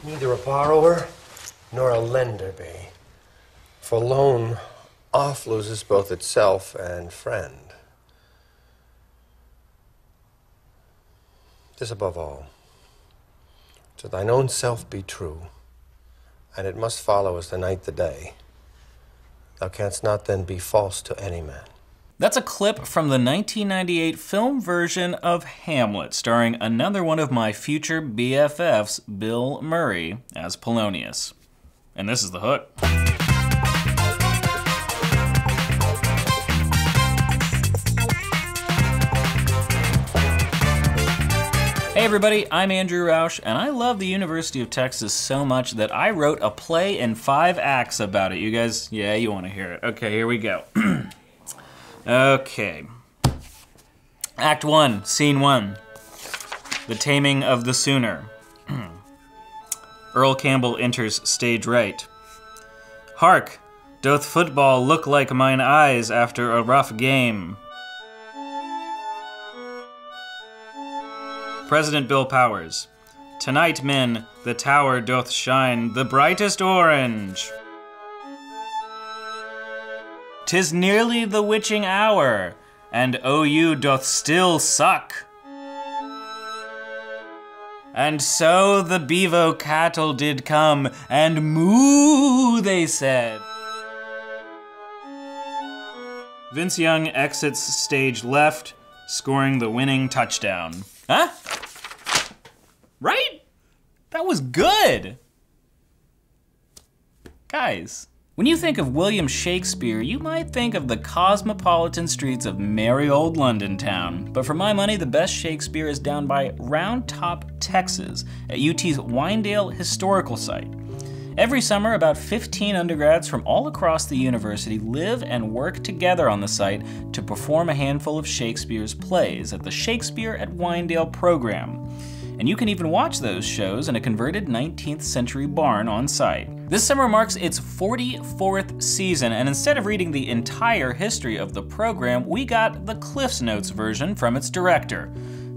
Neither a borrower nor a lender be. For loan oft loses both itself and friend. This above all, to thine own self be true, and it must follow as the night the day. Thou canst not then be false to any man. That's a clip from the 1998 film version of Hamlet, starring another one of my future BFFs, Bill Murray, as Polonius. And this is the hook. Hey everybody, I'm Andrew Rausch, and I love the University of Texas so much that I wrote a play in 5 acts about it. You guys, yeah, you want to hear it. Okay, here we go. Okay. Act 1, Scene 1. The Taming of the Sooner. Earl Campbell enters stage right. Hark, doth football look like mine eyes after a rough game? President Bill Powers. Tonight, men, the tower doth shine the brightest orange. 'Tis nearly the witching hour, and OU doth still suck. And so the Bevo cattle did come, and moo, they said. Vince Young exits stage left, scoring the winning touchdown. Huh? Right? That was good. Guys. When you think of William Shakespeare, you might think of the cosmopolitan streets of merry old London town. But for my money, the best Shakespeare is down by Round Top, Texas, at UT's Winedale Historical Site. Every summer, about 15 undergrads from all across the university live and work together on the site to perform a handful of Shakespeare's plays at the Shakespeare at Winedale program. And you can even watch those shows in a converted 19th century barn on site. This summer marks its 44th season, and instead of reading the entire history of the program, we got the Cliff's Notes version from its director.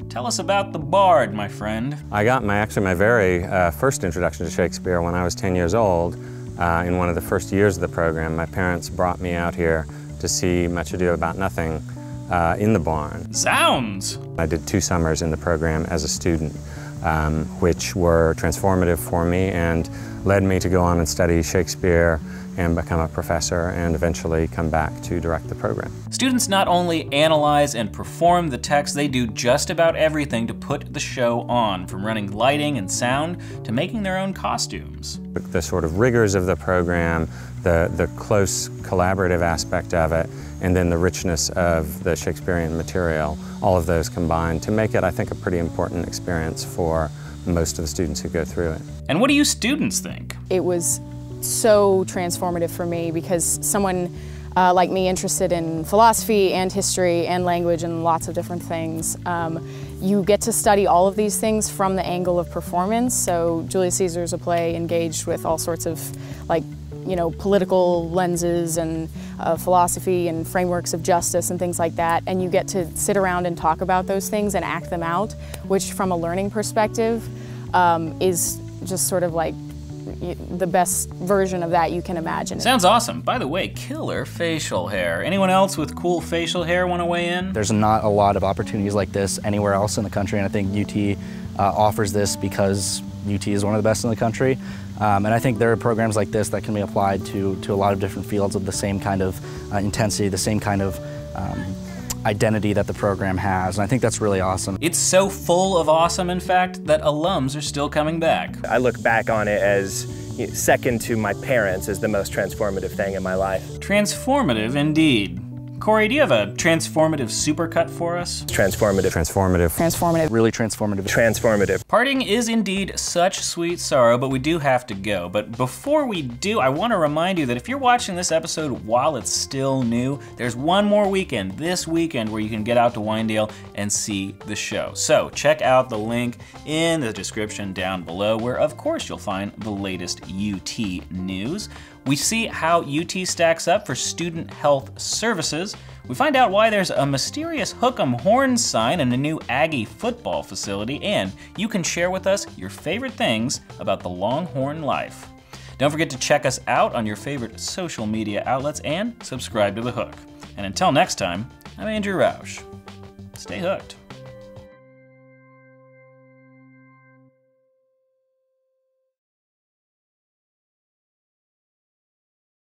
Tell us about the Bard, my friend. I got my very first introduction to Shakespeare when I was 10 years old. In one of the first years of the program, my parents brought me out here to see Much Ado About Nothing in the barn. Zounds! I did 2 summers in the program as a student, which were transformative for me and led me to go on and study Shakespeare and become a professor and eventually come back to direct the program. Students not only analyze and perform the text, they do just about everything to put the show on, from running lighting and sound to making their own costumes. The sort of rigors of the program, the close collaborative aspect of it, and then the richness of the Shakespearean material, all of those combined to make it, I think, a pretty important experience for most of the students who go through it. And what do you students think? It was so transformative for me because someone like me interested in philosophy and history and language and lots of different things, you get to study all of these things from the angle of performance. So Julius Caesar's a play engaged with all sorts of political lenses and philosophy and frameworks of justice and things like that, and you get to sit around and talk about those things and act them out, which from a learning perspective is just sort of like the best version of that you can imagine. Sounds awesome. By the way, killer facial hair. Anyone else with cool facial hair want to weigh in? There's not a lot of opportunities like this anywhere else in the country, and I think UT offers this because UT is one of the best in the country. And I think there are programs like this that can be applied to a lot of different fields with the same kind of intensity, the same kind of identity that the program has, and I think that's really awesome. It's so full of awesome, in fact, that alums are still coming back. I look back on it as second to my parents as the most transformative thing in my life. Transformative indeed. Corey, do you have a transformative supercut for us? Transformative. Transformative. Transformative. Really transformative. Transformative. Parting is indeed such sweet sorrow, but we do have to go. But before we do, I want to remind you that if you're watching this episode while it's still new, there's one more weekend, this weekend, where you can get out to Winedale and see the show. So check out the link in the description down below, where of course you'll find the latest UT news. We see how UT stacks up for student health services. We find out why there's a mysterious Hook 'em Horns sign in a new Aggie football facility, and you can share with us your favorite things about the Longhorn life. Don't forget to check us out on your favorite social media outlets and subscribe to The Hook. And until next time, I'm Andrew Roush. Stay hooked.